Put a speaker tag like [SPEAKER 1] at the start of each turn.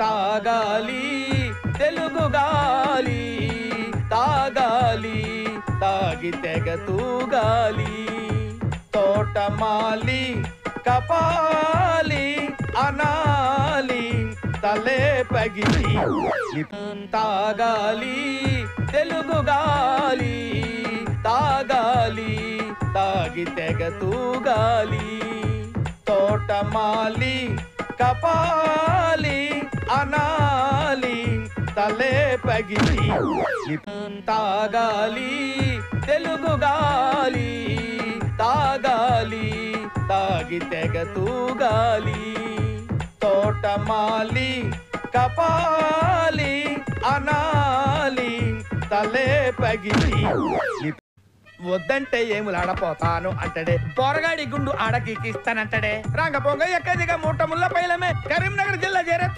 [SPEAKER 1] తాగాలి తెలుగు గాలి, తాగాలి తాగి తెగ తూగాలి, తోటమాలి కపాలి అనాలి తలే పగిలి, తాగాలి తెలుగు గాలి, తాగాలి తాగి తెగ తూగాలి, తోటమాలి కపాలి అనాలి తలే పగిలి, తాగాలి తెలుగు గాలి, తాగాలి తాగి తెగ తూగాలి, తోటమాలి కపాలి అనాలి తలే పగిలి. వద్దంటే ఏములాడపోతాను అంటడే, పొరగాడి గుండు ఆడకి ఇస్తానంటడే, రంగ పొంగ ఎక్కదిగా మూట ముళ్ళ పైలమే కరీంనగర్ జిల్లా చేరే